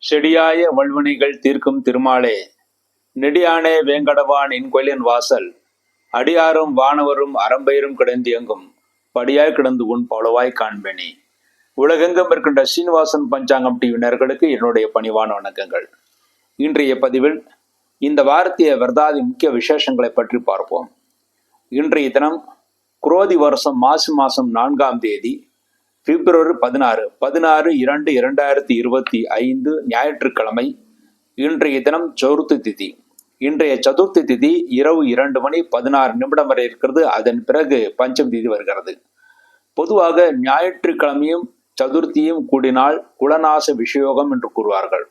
செடியாய வல்வினைகள் தீர்க்கும் திருமாலே, நெடியானே வேங்கடவான் இன்கொயிலின் வாசல், அடியாரும் வானவரும் அறம்பெயரும் கிடந்தியங்கும் படியாய் கிடந்து உன் பலவாய் காண்பேனே. உலகெங்கும் இருக்கின்ற சீனிவாசன் பஞ்சாங்கம் டிவி நேயர்களுக்கு என்னுடைய பணிவான வணக்கங்கள். இன்றைய பதிவில் இந்த வாரத்திய விரதாதி முக்கிய விசேஷங்களை பற்றி பார்ப்போம். இன்றைய தினம் குரோதி வருஷம் மாசி மாதம் 4ஆம் தேதி பிப்ரவரி 16/2/2025 ஞாயிற்றுக்கிழமை. இன்றைய தினம் சதுர்த்தி திதி. இன்றைய சதுர்த்தி திதி இரவு 2:16 வரை இருக்கிறது. அதன் பிறகு பஞ்சமி திதி வருகிறது. பொதுவாக ஞாயிற்றுக்கிழமையும் சதுர்த்தியும் கூடினால் குலநாச விஷயோகம் என்று கூறுவார்கள்.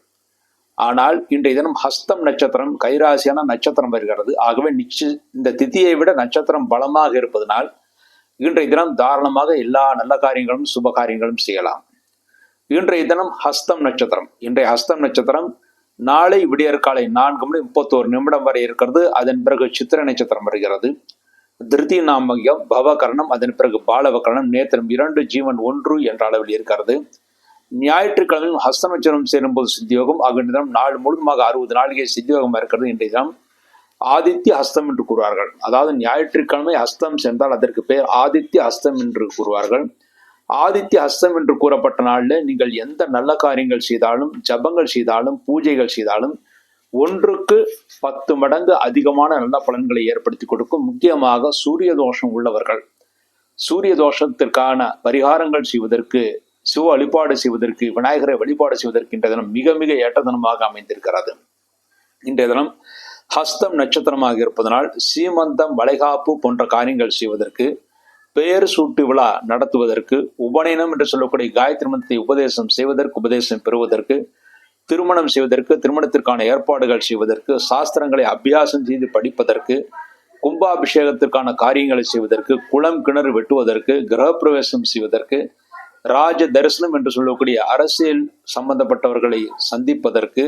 ஆனால் இன்றைய தினம் ஹஸ்தம் நட்சத்திரம் கைராசியான நட்சத்திரம் வருகிறது. ஆகவே இந்த திதியை விட நட்சத்திரம் பலமாக இருப்பதனால் இன்றைய தினம் தாராளமாக எல்லா நல்ல காரியங்களும் சுப காரியங்களும் செய்யலாம். இன்றைய தினம் ஹஸ்தம் நட்சத்திரம். இன்றைய ஹஸ்தம் நட்சத்திரம் நாளை விடியற்காலை 4:31 வரை இருக்கிறது. அதன் பிறகு சித்திரை நட்சத்திரம் வருகிறது. திருதி நாமயம் பவகரணம், அதன் பிறகு பாலவகரணம், நேத்திரம் 2 ஜீவன் 1 என்ற அளவில் இருக்கிறது. ஞாயிற்றுக்கிழமையும் ஹஸ்தம் நட்சத்திரம் சேரும்போது சித்தியோகம். ஆகிய தினம் நாள் முழுவதுமாக 60 நாளிகை சித்தியோகம் இருக்கிறது. இன்றைய தினம் ஆதித்ய ஹஸ்தம் என்று கூறுவார்கள். அதாவது ஞாயிற்றுக்கிழமை ஹஸ்தம் சேர்ந்தால் அதற்கு பெயர் ஆதித்ய ஹஸ்தம் என்று கூறுவார்கள். ஆதித்ய ஹஸ்தம் என்று கூறப்பட்ட நாளில் நீங்கள் எந்த நல்ல காரியங்கள் செய்தாலும், ஜபங்கள் செய்தாலும், பூஜைகள் செய்தாலும் 1க்கு 10 மடங்கு அதிகமான நல்ல பலன்களை ஏற்படுத்தி கொடுக்கும். முக்கியமாக சூரிய தோஷம் உள்ளவர்கள் சூரிய தோஷத்திற்கான பரிகாரங்கள் செய்வதற்கு, சிவ வழிபாடு செய்வதற்கு, விநாயகரை வழிபாடு செய்வதற்கு இன்றைய தினம் மிக மிக ஏற்ற தினமாக அமைந்திருக்கிறது. இன்றைய தினம் ஹஸ்தம் நட்சத்திரமாக இருப்பதனால் சீமந்தம், வளைகாப்பு போன்ற காரியங்கள் செய்வதற்கு, பெயர் சூட்டு விழா நடத்துவதற்கு, உபநயனம் என்று சொல்லக்கூடிய காயத்ரி மந்திரத்தை உபதேசம் செய்வதற்கு, உபதேசம் பெறுவதற்கு, திருமணம் செய்வதற்கு, திருமணத்திற்கான ஏற்பாடுகள் செய்வதற்கு, சாஸ்திரங்களை அபியாசம் செய்து படிப்பதற்கு, கும்பாபிஷேகத்திற்கான காரியங்களை செய்வதற்கு, குளம் கிணறு வெட்டுவதற்கு, கிரகப்பிரவேசம் செய்வதற்கு, ராஜ தரிசனம் என்று சொல்லக்கூடிய அரசியல் சம்பந்தப்பட்டவர்களை சந்திப்பதற்கு,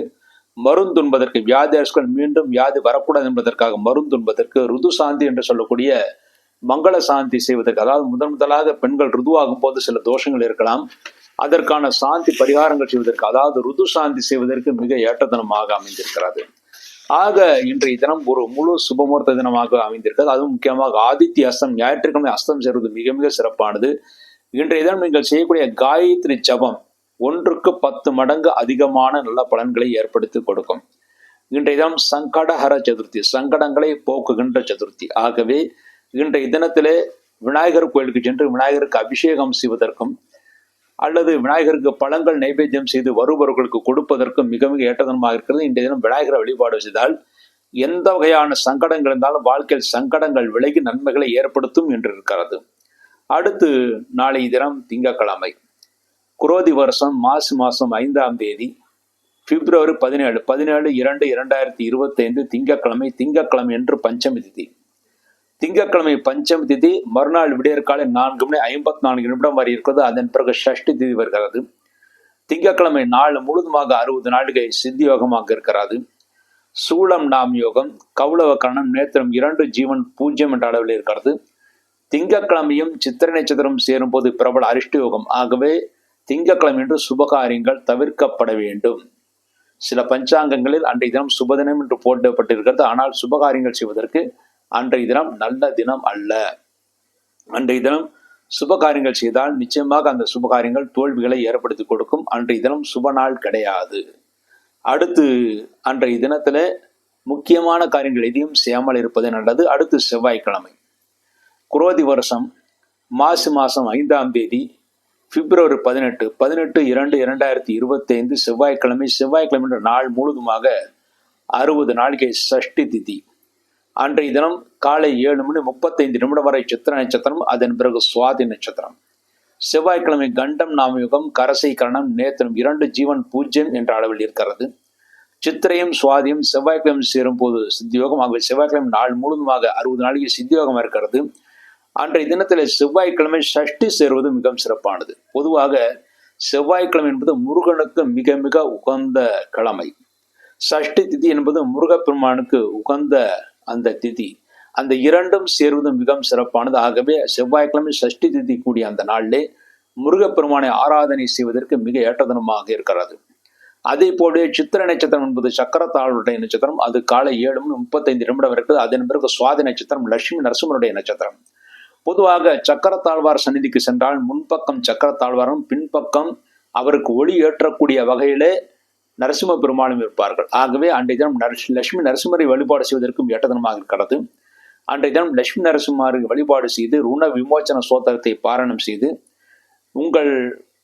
மருந்துண்பதற்கு, வியாதிகள் மீண்டும் வியாதி வரக்கூடாது என்பதற்காக மருந்துண்பதற்கு, ருது சாந்தி என்று சொல்லக்கூடிய மங்கள சாந்தி செய்வதற்கு, அதாவது முதலாக பெண்கள் ருதுவாகும் போது சில தோஷங்கள் இருக்கலாம், அதற்கான சாந்தி பரிகாரங்கள் செய்வதற்கு, அதாவது ருது சாந்தி செய்வதற்கு மிக ஏற்ற தினமாக அமைந்திருக்கிறது. ஆக இன்றைய தினம் ஒரு முழு சுபமுகூர்த்த தினமாக அமைந்திருக்கிறது. அதுவும் முக்கியமாக ஆதித்ய அஸ்தம், ஞாயிற்றுக்கிழமை அஸ்தம் செய்வது மிக மிக சிறப்பானது. இன்றைய தினம் நீங்கள் செய்யக்கூடிய காயத்ரி ஜபம் 1க்கு 10 மடங்கு அதிகமான நல்ல பலன்களை ஏற்படுத்தி கொடுக்கும். இன்றைய தினம் சங்கடஹர சதுர்த்தி, சங்கடங்களை போக்குகின்ற சதுர்த்தி. ஆகவே இன்றைய தினத்திலே விநாயகர் கோயிலுக்கு சென்று விநாயகருக்கு அபிஷேகம் செய்வதற்கும், அல்லது விநாயகருக்கு பழங்கள் நைவேத்தியம் செய்து வருபவர்களுக்கு கொடுப்பதற்கும் மிக மிக ஏற்ற தினமாக இருக்கிறது. இன்றைய தினம் விநாயகரை வழிபாடு செய்தால் எந்த வகையான சங்கடங்கள் இருந்தாலும் வாழ்க்கையில் சங்கடங்கள் விலகி நன்மைகளை ஏற்படுத்தும் என்று இருக்கிறது. அடுத்து நாளை தினம் திங்கட்கிழமை. குரோதி வருஷம் மாசி மாதம் 5ஆம் தேதி பிப்ரவரி 17/2/2025 திங்கட்கிழமை. திங்கட்கிழமை என்று பஞ்சமி திதி. திங்கட்கிழமை பஞ்சமி திதி மறுநாள் விடியற்காலை 4:54 வரை இருக்கிறது. அதன் பிறகு ஷஷ்டி திதி வருகிறது. திங்கட்கிழமை நாள் முழுவதுமாக 60 நாளிகை சித்தியோகமாக இருக்கிறது. சூலம் நாம் யோகம், கௌளவ கரணம், நேத்திரம் 2 ஜீவன் 0 என்ற அளவில் இருக்கிறது. திங்கட்கிழமையும் சித்திரை நட்சத்திரம் சேரும் போது பிரபல அரிஷ்ட யோகம். ஆகவே திங்கட்கிழமை என்று சுபகாரியங்கள் தவிர்க்கப்பட வேண்டும். சில பஞ்சாங்கங்களில் அன்றைய தினம் சுபதினம் என்று போட்டப்பட்டிருக்கிறது. ஆனால் சுபகாரியங்கள் செய்வதற்கு அன்றைய தினம் நல்ல தினம் அல்ல. அன்றைய தினம் சுபகாரியங்கள் செய்தால் நிச்சயமாக அந்த சுபகாரியங்கள் தோல்விகளை ஏற்படுத்தி கொடுக்கும். அன்றைய தினம் சுப நாள் கிடையாது. அடுத்து அன்றைய தினத்துல முக்கியமான காரியங்கள் எதையும் செய்யாமல் இருப்பது நல்லது. அடுத்து செவ்வாய்க்கிழமை. குரோதி வருஷம் மாசி மாதம் 5ஆம் தேதி பிப்ரவரி 18/2/2025 செவ்வாய்க்கிழமை. செவ்வாய்க்கிழமை என்ற நாள் முழுவதுமாக 60 நாளிகை சஷ்டி திதி. அன்றைய தினம் காலை 7:35 வரை சித்திர நட்சத்திரம், அதன் பிறகு சுவாதி நட்சத்திரம். செவ்வாய்க்கிழமை கண்டம் நாமயுகம், கரசை கரணம், நேத்திரம் 2 ஜீவன் 0 என்ற அளவில் இருக்கிறது. சித்திரையும் சுவாதியும் செவ்வாய்க்கிழமை சேரும் போது சித்தியோகம். ஆகவே செவ்வாய்க்கிழமை நாள் முழுவதுமாக 60 நாளிகை சித்தியோகம் இருக்கிறது. அன்றைய தினத்தில் செவ்வாய்க்கிழமை சஷ்டி சேருவது மிகவும் சிறப்பானது. பொதுவாக செவ்வாய்க்கிழமை என்பது முருகனுக்கு மிக மிக உகந்த கிழமை. சஷ்டி திதி என்பது முருகப்பெருமானுக்கு உகந்த அந்த திதி. அந்த இரண்டும் சேர்வது மிகவும் சிறப்பானது. ஆகவே செவ்வாய்க்கிழமை சஷ்டி திதி கூடிய அந்த நாளிலே முருகப்பெருமானை ஆராதனை செய்வதற்கு மிக ஏற்ற தினமாக இருக்கிறது. அதே போல சித்திரை நட்சத்திரம் என்பது சக்கரத்தாழ்வுடைய நட்சத்திரம். அது காலை 7:35 இருக்குது. அதன் பிறகு சுவாதி நட்சத்திரம் லட்சுமி நரசிம்மருடைய நட்சத்திரம். பொதுவாக சக்கரத்தாழ்வார் சந்நிதிக்கு சென்றால் முன்பக்கம் சக்கரத்தாழ்வாரும் பின்பக்கம் அவருக்கு ஒளி ஏற்றக்கூடிய வகையிலே நரசிம்ம பெருமாளும் இருப்பார்கள். ஆகவே அன்றைய தினம் லட்சுமி நரசிம்மரை வழிபாடு செய்வதற்கும் ஏற்ற தினமாக இருக்கிறது. அன்றைய தினம் லட்சுமி நரசிம்மரை வழிபாடு செய்து ருண விமோச்சன சோத்திரத்தை பாராயணம் செய்து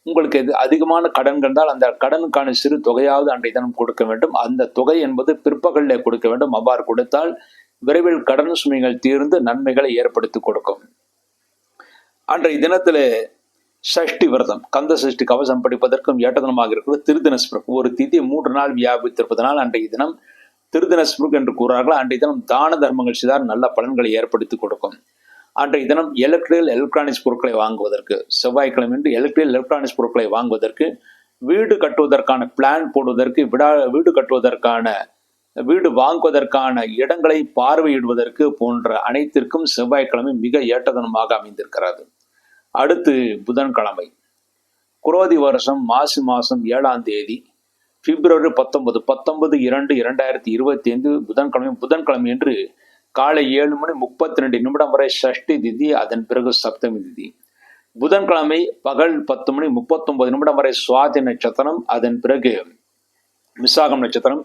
உங்களுக்கு எது அதிகமான கடன்கள் இருந்தால் அந்த கடனுக்கான சிறு தொகையாவது அன்றைய தினம் கொடுக்க வேண்டும். அந்த தொகை என்பது பிற்பகலில் கொடுக்க வேண்டும். அவ்வாறு கொடுத்தால் விரைவில் கடன் சுமைகள் தீர்ந்து நன்மைகளை ஏற்படுத்தி கொடுக்கும். அன்றைய தினத்தில் சஷ்டி விரதம் கந்த சஷ்டி கவசம் படிப்பதற்கும் ஏற்ற தினமாக இருக்கிறது. திருதினஸ்பிரக் ஒரு திதி 3 நாள் வியாபித்திருப்பதனால் அன்றைய தினம் திருதினஸ்பிரக் என்று கூறுவார்கள். அன்றைய தினம் தான தர்மங்கள் செய்தால் நல்ல பலன்களை ஏற்படுத்தி கொடுக்கும். அன்றைய தினம் எலக்ட்ரானிக்ஸ் பொருட்களை வாங்குவதற்கு செவ்வாய்க்கிழமை எலக்ட்ரானிக்ஸ் பொருட்களை வாங்குவதற்கு, வீடு கட்டுவதற்கான பிளான் போடுவதற்கு, வீடு கட்டுவதற்கான வீடு வாங்குவதற்கான இடங்களை பார்வையிடுவதற்கு போன்ற அனைத்திற்கும் செவ்வாய்க்கிழமை மிக ஏற்ற தினமாக அமைந்திருக்கிறது. அடுத்து புதன்கிழமை குரோதி வருஷம் மாசி மாதம் 7ஆம் தேதி பிப்ரவரி 19/2/2025 புதன்கிழமை என்று காலை 7:32 வரை சஷ்டி திதி. அதன் பிறகு சப்தமி திதி. புதன்கிழமை பகல் 10:39 வரை சுவாதி நட்சத்திரம். அதன் பிறகு விசாகம் நட்சத்திரம்.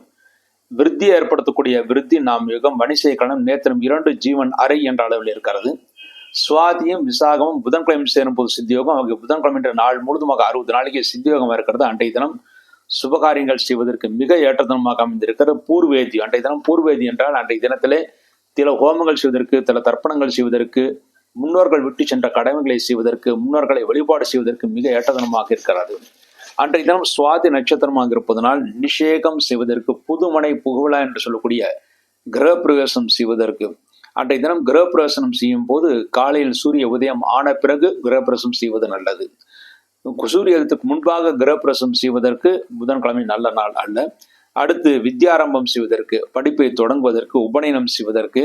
விருத்தியை ஏற்படுத்தக்கூடிய விருத்தி நாம் யுகம் வணிசை கணம் நேத்திரம் 2 ஜீவன் அறை என்ற அளவில் இருக்கிறது. சுவாதியும் விசாகமும் புதன்கிழமை சேரும் போது சித்தியோகம். அவங்க புதன்கிழமை என்ற நாள் முழுதுமாக 60 நாளைக்கு சித்தியோகம் இருக்கிறது. அன்றைய தினம் சுபகாரியங்கள் செய்வதற்கு மிக ஏற்ற தினமாக அமைந்திருக்கிறது. பூர்வேதி அன்றைய தினம் பூர்வேதி என்றால் அன்றைய தினத்திலே சில ஹோமங்கள் செய்வதற்கு, சில தர்ப்பணங்கள் செய்வதற்கு, முன்னோர்கள் விட்டு சென்ற கடமைகளை செய்வதற்கு, முன்னோர்களை வழிபாடு செய்வதற்கு மிக ஏற்ற தினமாக இருக்கிறது. அன்றைய தினம் சுவாதி நட்சத்திரமாக இருப்பதனால் நிஷேகம் செய்வதற்கு, புதுமனை புகழா என்று சொல்லக்கூடிய கிரகப்பிரவேசம் செய்வதற்கு, அன்றைய தினம் கிரகப்பிரவேசனம் செய்யும் போது காலையில் சூரிய உதயம் ஆன பிறகு கிரகப்பிரவேசம் செய்வது நல்லது. சூரியத்துக்கு முன்பாக கிரகப்பிரவேசம் செய்வதற்கு புதன்கிழமை நல்ல நாள் அல்ல. அடுத்து வித்யாரம்பம் செய்வதற்கு, படிப்பை தொடங்குவதற்கு, உபநயனம் செய்வதற்கு,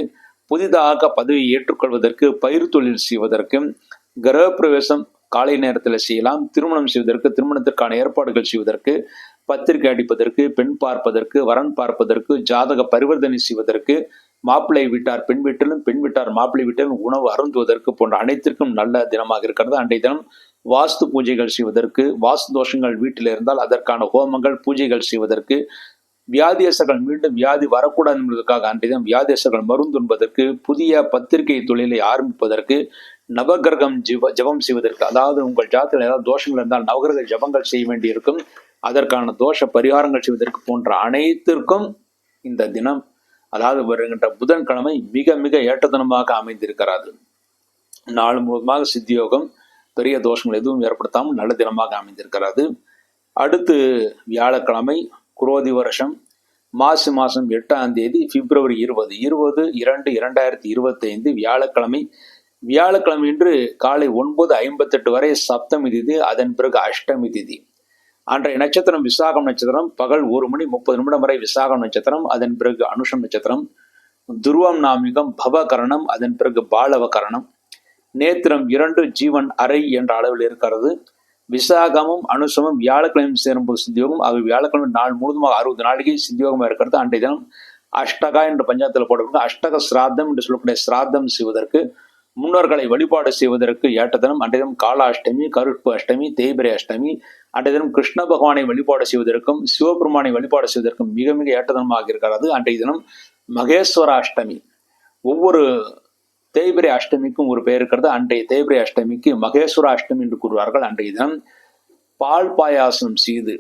புதிதாக பதவியை ஏற்றுக்கொள்வதற்கு, பயிர் தொழில் செய்வதற்கு, கிரகப்பிரவேசம் காலை நேரத்தில் செய்யலாம். திருமணம் செய்வதற்கு, திருமணத்திற்கான ஏற்பாடுகள் செய்வதற்கு, பத்திரிகை அடிப்பதற்கு, பெண் பார்ப்பதற்கு, வரன் பார்ப்பதற்கு, ஜாதக பரிவர்த்தனை செய்வதற்கு, மாப்பிள்ளை வீட்டார் பெண் வீட்டிலும், பெண் வீட்டார் மாப்பிள்ளை வீட்டிலும் உணவு அருந்துவதற்கு போன்ற அனைத்திற்கும் நல்ல தினமாக இருக்கிறது. அன்றைய தினம் வாஸ்து பூஜைகள் செய்வதற்கு, வாஸ்து தோஷங்கள் வீட்டில் இருந்தால் அதற்கான ஹோமங்கள் பூஜைகள் செய்வதற்கு, வியாதியசர்கள் மீண்டும் வியாதி வரக்கூடாது என்பதற்காக அன்றைய தினம் வியாதியசர்கள் மருந்து உண்பதற்கு, புதிய பத்திரிகை தொழிலை ஆரம்பிப்பதற்கு, நவகிரகம் ஜபம் செய்வதற்கு, அதாவது உங்கள் ஜாதகத்தில் ஏதாவது தோஷங்கள் இருந்தால் நவகிரக ஜபங்கள் செய்ய வேண்டியிருக்கும். அதற்கான தோஷ பரிகாரங்கள் செய்வதற்கு போன்ற அனைத்திற்கும் இந்த தினம், அதாவது வருகின்ற புதன்கிழமை மிக மிக ஏற்ற தினமாக அமைந்திருக்கிறது. நாள் முழுவதுமாக சித்தியோகம், பெரிய தோஷங்கள் எதுவும் ஏற்படுத்தாமல் நல்ல தினமாக அமைந்திருக்கிறது. அடுத்து வியாழக்கிழமை குரோதி வருஷம் மாசி மாதம் 8ஆம் தேதி பிப்ரவரி 20/2/2025 வியாழக்கிழமை. வியாழக்கிழமை இன்று காலை 9:58 வரை சப்தமி திதி. அதன் பிறகு அஷ்டமி திதி. அன்றைய நட்சத்திரம் விசாகம் நட்சத்திரம். பகல் 1:30 வரை விசாகம் நட்சத்திரம். அதன் பிறகு அனுஷம் நட்சத்திரம். துருவம் நாமிகம் பவகரணம். அதன் பிறகு பாலவ கரணம். நேத்திரம் 2 ஜீவன் அறை என்ற அளவில் இருக்கிறது. விசாகமும் அனுஷமும் வியாழக்கிழமை சேரும்போது சித்தியோகம். ஆக வியாழக்கிழமை நாள் முழுதுமாக 60 நாளைக்கு சித்தியோகமாக இருக்கிறது. அன்றைய தினம் அஷ்டகா என்ற பஞ்சாயத்தில் போடப்பட்ட அஷ்டக சிராத்தம் என்று சொல்லக்கூடிய சிராத்தம் செய்வதற்கு, முன்னோர்களை வழிபாடு செய்வதற்கு ஏற்ற தினம். அன்றைய தினம் கால அஷ்டமி, கருப்பு அஷ்டமி, தேய்பிரை அஷ்டமி. அன்றைய தினம் கிருஷ்ண பகவானை வழிபாடு செய்வதற்கும் சிவபெருமானை வழிபாடு செய்வதற்கும் மிக மிக ஏற்ற தினமாக இருக்கிறது. அன்றைய தினம் மகேஸ்வர அஷ்டமி. ஒவ்வொரு தேய்பிரை அஷ்டமிக்கும் ஒரு பெயர் இருக்கிறது. அன்றைய தேய்பிரை அஷ்டமிக்கு மகேஸ்வர அஷ்டமி என்று கூறுவார்கள். அன்றைய தினம் பால் பாயாசம் செய்து,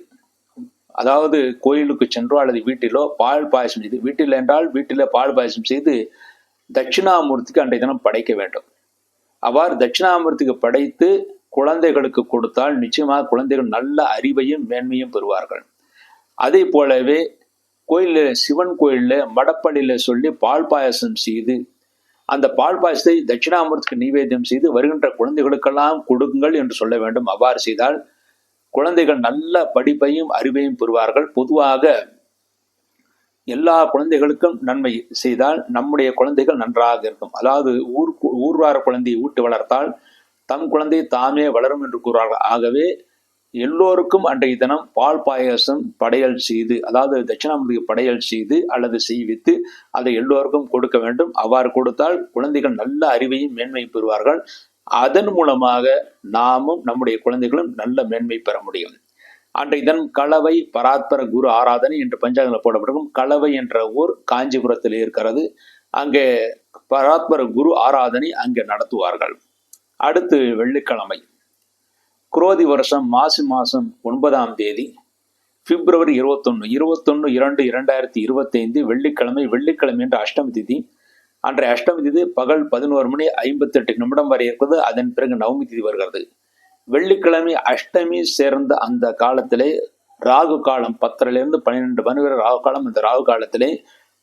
அதாவது கோயிலுக்கு சென்றோ அல்லது வீட்டிலோ பால் பாயாசம் செய்து, வீட்டில் என்றால் வீட்டிலே பால் பாயாசம் செய்து தட்சிணாமூர்த்திக்கு அன்றைய தினம் படைக்க வேண்டும். அவ்வாறு தட்சிணாமூர்த்திக்கு படைத்து குழந்தைகளுக்கு கொடுத்தால் நிச்சயமாக குழந்தைகள் நல்ல அறிவையும் மேன்மையும் பெறுவார்கள். அதே போலவே கோயிலில், சிவன் கோயிலில் மடப்பள்ளியில் சொல்லி பால் பாயாசம் செய்து அந்த பால் பாயசத்தை தட்சிணாமூர்த்திக்கு நைவேத்தியம் செய்து வருகின்ற குழந்தைகளுக்கெல்லாம் கொடுங்கள் என்று சொல்ல வேண்டும். அவ்வாறு செய்தால் குழந்தைகள் நல்ல படிப்பையும் அறிவையும் பெறுவார்கள். பொதுவாக எல்லா குழந்தைகளுக்கும் நன்மை செய்தால் நம்முடைய குழந்தைகள் நன்றாக இருக்கும். அதாவது ஊர்வார குழந்தையை ஊட்டி வளர்த்தால் தம் குழந்தை தாமே வளரும் என்று கூறுவார்கள். ஆகவே எல்லோருக்கும் அன்றைய தினம் பால் பாயசம் படையல் செய்து, அதாவது தட்சிணாமூர்த்திக்கு படையல் செய்து அல்லது செய்வித்து அதை எல்லோருக்கும் கொடுக்க வேண்டும். அவ்வாறு கொடுத்தால் குழந்தைகள் நல்ல அறிவையும் மேன்மை பெறுவார்கள். அதன் மூலமாக நாமும் நம்முடைய குழந்தைகளும் நல்ல மேன்மை பெற முடியும். அன்றைய தினம் கலவை பராத்பர குரு ஆராதனை என்று பஞ்சாங்கத்தில் போடப்பட்டிருக்கும். கலவை என்ற ஊர் காஞ்சிபுரத்தில் இருக்கிறது. அங்கே பராத்பர குரு ஆராதனை அங்கே நடத்துவார்கள். அடுத்து வெள்ளிக்கிழமை, குரோதி வருஷம் மாசி மாதம் 9ஆம் தேதி பிப்ரவரி 21/2/2025 வெள்ளிக்கிழமை. வெள்ளிக்கிழமை என்ற அஷ்டமி திதி. அன்றைய அஷ்டமி திதி பகல் 11:58 வரை இருக்கிறது. அதன் பிறகு நவமி திதி வருகிறது. வெள்ளிக்கிழமை அஷ்டமி சேர்ந்த அந்த காலத்திலே ராகு காலம் 10 to 12 மணி வரை ராகு காலம். அந்த ராகு காலத்திலே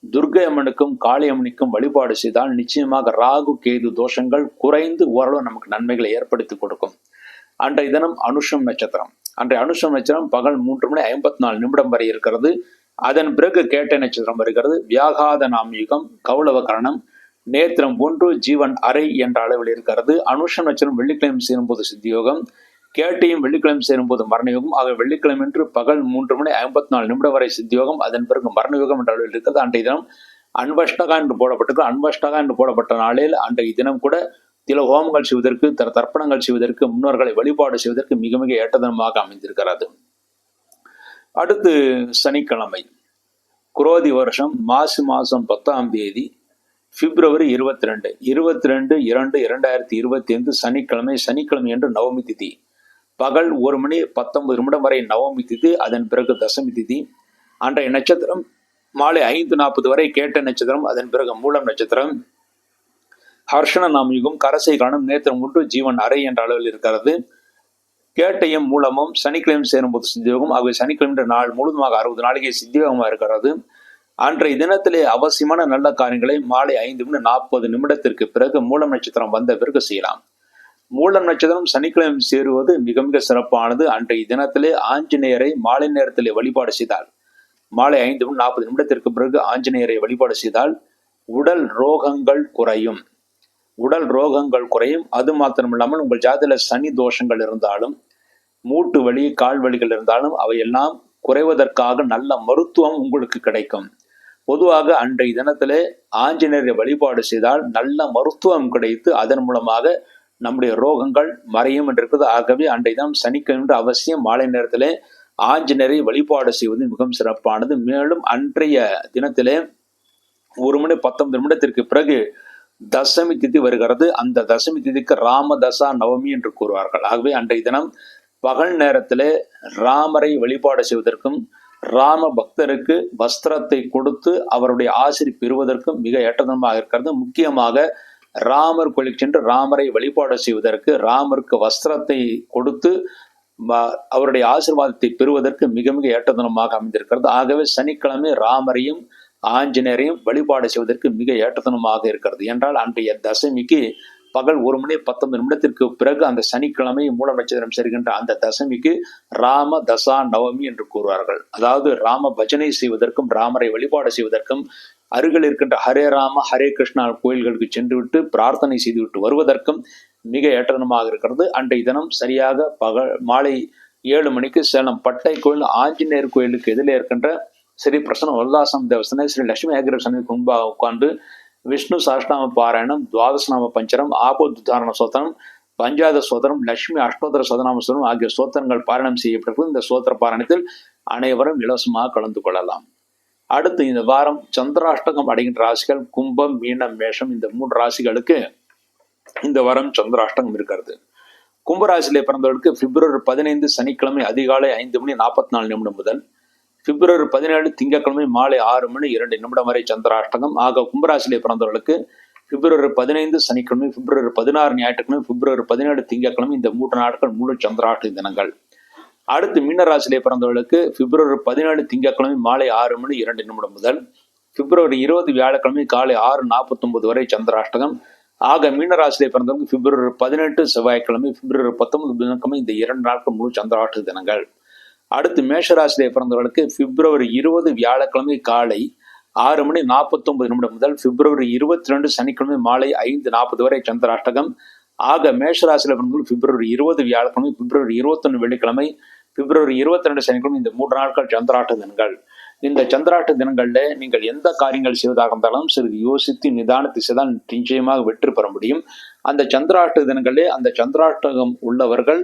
துர்க்கை அம்மனுக்கும் காளி அம்மனுக்கும் வழிபாடு செய்தால் நிச்சயமாக ராகு கேது தோஷங்கள் குறைந்து ஓரளவு நமக்கு நன்மைகளை ஏற்படுத்தி கொடுக்கும். அன்றைய தினம் அனுஷம் நட்சத்திரம். அன்றைய அனுஷம் நட்சத்திரம் பகல் 3:54 வரை இருக்கிறது. அதன் பிறகு கேட்டை நட்சத்திரம் வருகிறது. வியாகாத நாமயுகம், கௌளவ கரணம், நேத்திரம் 1, ஜீவன் அரை என்ற அளவில் இருக்கிறது. அனுஷம் நட்சத்திரம் வெள்ளிக்கிழமை சேரும்போது சித்தியோகம், கேட்டையும் வெள்ளிக்கிழமை சேரும்போது மரணயோகம். ஆக வெள்ளிக்கிழமை என்று பகல் 3:54 வரை சித்தியோகம், அதன் பிறகு மரணயோகம் என்ற அளவில் இருக்கிறது. அன்றைய தினம் அன்வஷ்டகா என்று போடப்பட்டிருக்கு. அன்வஷ்டகா என்று போடப்பட்ட நாளில் அன்றைய தினம் கூட சில ஹோமங்கள் செய்வதற்கு, தர்ப்பணங்கள் செய்வதற்கு, முன்னோர்களை வழிபாடு செய்வதற்கு மிக மிக ஏற்றதனமாக அமைந்திருக்கிறது. அடுத்து சனிக்கிழமை, குரோதி வருஷம் மாசி மாதம் 10ஆம் தேதி பிப்ரவரி 22/2/2025 சனிக்கிழமை. சனிக்கிழமை என்று நவமி திதி. பகல் 1:19 வரை நவமி திதி. அதன் பிறகு தசமி திதி. அன்றைய நட்சத்திரம் மாலை 5:40 வரை கேட்ட நட்சத்திரம். அதன் பிறகு மூலம் நட்சத்திரம். ஹர்ஷண நாமயுகம், கரசை காணும், நேத்திரம் 1, ஜீவன் அரை என்ற அளவில் இருக்கிறது. கேட்டையும் மூலமும் சனிக்கிழமை சேரும்போது சித்தியோகம். ஆகவே சனிக்கிழமை நாள் முழுவதுமாக 60 நாளைக்கு சித்தியோகமாக இருக்கிறது. அன்றைய தினத்திலே அவசியமான நல்ல காரியங்களை மாலை 5:40 பிறகு மூலம் நட்சத்திரம் வந்த பிறகு செய்யலாம். மூலம் நட்சத்திரம் சனிக்கிழமை சேருவது மிக மிக சிறப்பானது. அன்றைய தினத்திலே ஆஞ்சநேயரை மாலை நேரத்திலே வழிபாடு செய்தால், மாலை 5:40 பிறகு ஆஞ்சநேயரை வழிபாடு செய்தால் உடல் ரோகங்கள் குறையும். உடல் ரோகங்கள் குறையும். அது மாத்திரமில்லாமல் உங்கள் ஜாதகத்துல சனி தோஷங்கள் இருந்தாலும், மூட்டு வலி, கால் வலிகள் இருந்தாலும் அவையெல்லாம் குறைவதற்காக நல்ல மருத்துவம் உங்களுக்கு கிடைக்கும். பொதுவாக அன்றைய தினத்திலே ஆஞ்சநேயரை வழிபாடு செய்தால் நல்ல மருத்துவம் கிடைத்து அதன் மூலமாக நம்முடைய ரோகங்கள் மறையும் என்றிருக்கிறது. ஆகவே அன்றைய தினம் சனிக்கிழமை அவசியம் மாலை நேரத்திலே ஆஞ்சநேயரை வழிபாடு செய்வது மிகவும் சிறப்பானது. மேலும் அன்றைய தினத்திலே 1:19 பிறகு தசமி திதி வருகிறது. அந்த தசமி திதிக்கு ராமதசா நவமி என்று கூறுவார்கள். ஆகவே அன்றைய தினம் பகல் நேரத்திலே ராமரை வழிபாடு செய்வதற்கும், ராம பக்தருக்கு வஸ்திரத்தை கொடுத்து அவருடைய ஆசிரி பெறுவதற்கும் மிக ஏற்றதனமாக இருக்கிறது. முக்கியமாக ராமர் கோயிலுக்கு சென்று ராமரை வழிபாடு செய்வதற்கு, ராமருக்கு வஸ்திரத்தை கொடுத்து அவருடைய ஆசீர்வாதத்தை பெறுவதற்கு மிக மிக ஏற்றதனமாக அமைந்திருக்கிறது. ஆகவே சனிக்கிழமை ராமரையும் ஆஞ்சநேயரையும் வழிபாடு செய்வதற்கு மிக ஏற்றதனமாக இருக்கிறது. என்றால் அன்றைய தசமிக்கு பகல் 1:19 பிறகு அந்த சனிக்கிழமை மூல நட்சத்திரம் சேர்கின்ற அந்த தசமிக்கு ராம தசா நவமி என்று கூறுவார்கள். அதாவது ராம பஜனை செய்வதற்கும், ராமரை வழிபாடு செய்வதற்கும், அருகில் இருக்கின்ற ஹரே ராம ஹரே கிருஷ்ணா கோயில்களுக்கு சென்றுவிட்டு பிரார்த்தனை செய்துவிட்டு வருவதற்கும் மிக ஏற்றதனமாக இருக்கிறது. அன்றைய தினம் சரியாக மாலை 7 மணிக்கு சேலம் பட்டை கோயில் ஆஞ்சநேயர் கோயிலுக்கு எதிரே இருக்கின்ற ஸ்ரீ பிரசன்ன வரதாசம் தேவஸ்தான ஸ்ரீ லட்சுமி ஏகர சன்னதி முன்பாக உட்கார்ந்து விஷ்ணு சாஷ்டாம பாராயணம், துவாதசநாம பஞ்சரம், ஆபோத்தாரண சோத்திரம், பஞ்சாத சோத்திரம், லட்சுமி அஷ்டோத்தர சதநாம சோத்திரம் ஆகிய சோத்திரங்கள் பாராயணம் செய்யப்பட்டிருக்கும். இந்த சோத்திர பாராயணத்தில் அனைவரும் இலவசமாக கலந்து கொள்ளலாம். அடுத்து இந்த வாரம் சந்திராஷ்டகம் அடைகின்ற ராசிகள் கும்பம், மீனம், மேஷம். இந்த 3 ராசிகளுக்கு இந்த வாரம் சந்திராஷ்டகம் இருக்கிறது. கும்பராசியிலே பிறந்தவர்களுக்கு பிப்ரவரி 15 சனிக்கிழமை அதிகாலை 5:44 முதல் பிப்ரவரி 17 திங்கட்கிழமை மாலை 6:02 வரை சந்திராஷ்டகம். ஆக கும்பராசியிலே பிறந்தவர்களுக்கு பிப்ரவரி 15 சனிக்கிழமை, பிப்ரவரி 16 ஞாயிற்றுக்கிழமை, பிப்ரவரி 17 திங்கட்கிழமை, இந்த 3 நாட்கள் முழு சந்திராஷ்டக தினங்கள். அடுத்து மீனராசியிலே பிறந்தவர்களுக்கு பிப்ரவரி 17 திங்கட்கிழமை மாலை 6:02 முதல் பிப்ரவரி 20 வியாழக்கிழமை காலை 6:49 வரை சந்திராஷ்டகம். ஆக மீனராசியிலே பிறந்தவர்களுக்கு பிப்ரவரி 18 செவ்வாய்க்கிழமை, பிப்ரவரி 19 புதன்கிழமை, இந்த 2 நாட்கள் முழு சந்திராஷ்டக தினங்கள். அடுத்து மேஷராசியிலே பிறந்தவர்களுக்கு பிப்ரவரி 20 வியாழக்கிழமை காலை 6:49 முதல் பிப்ரவரி 22 சனிக்கிழமை மாலை 5:40 வரை சந்திராஷ்டகம். ஆக மேஷராசியில பிறந்தவர்கள் பிப்ரவரி 20 வியாழக்கிழமை, பிப்ரவரி 21 வெள்ளிக்கிழமை, பிப்ரவரி 22 சனிக்கிழமை இந்த 3 நாட்கள் சந்திராட்ட தினங்கள். இந்த சந்திராட்ட தினங்களில் நீங்கள் எந்த காரியங்கள் செய்வதாக இருந்தாலும் சிறிது யோசித்து நிதானத்தை செய்தால் நிச்சயமாக வெற்றி பெற முடியும். அந்த சந்திராட்ட தினங்களே அந்த சந்திராட்டகம் உள்ளவர்கள்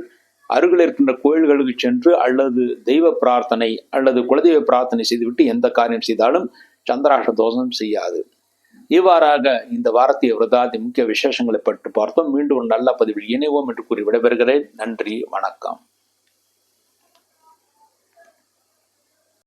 அருகில் இருக்கின்ற கோயில்களுக்கு சென்று அல்லது தெய்வ பிரார்த்தனை அல்லது குலதெய்வ பிரார்த்தனை செய்துவிட்டு எந்த காரியம் செய்தாலும் சந்திராஷ்ட தோஷம் செய்யாது. இவ்வாறாக இந்த வாரத்திய விரதாதி முக்கிய விசேஷங்களை பற்றி பார்த்தோம். மீண்டும் ஒரு நல்ல பதிவில் இணைவோம் என்று கூறி விடைபெறுகிறேன். நன்றி, வணக்கம்.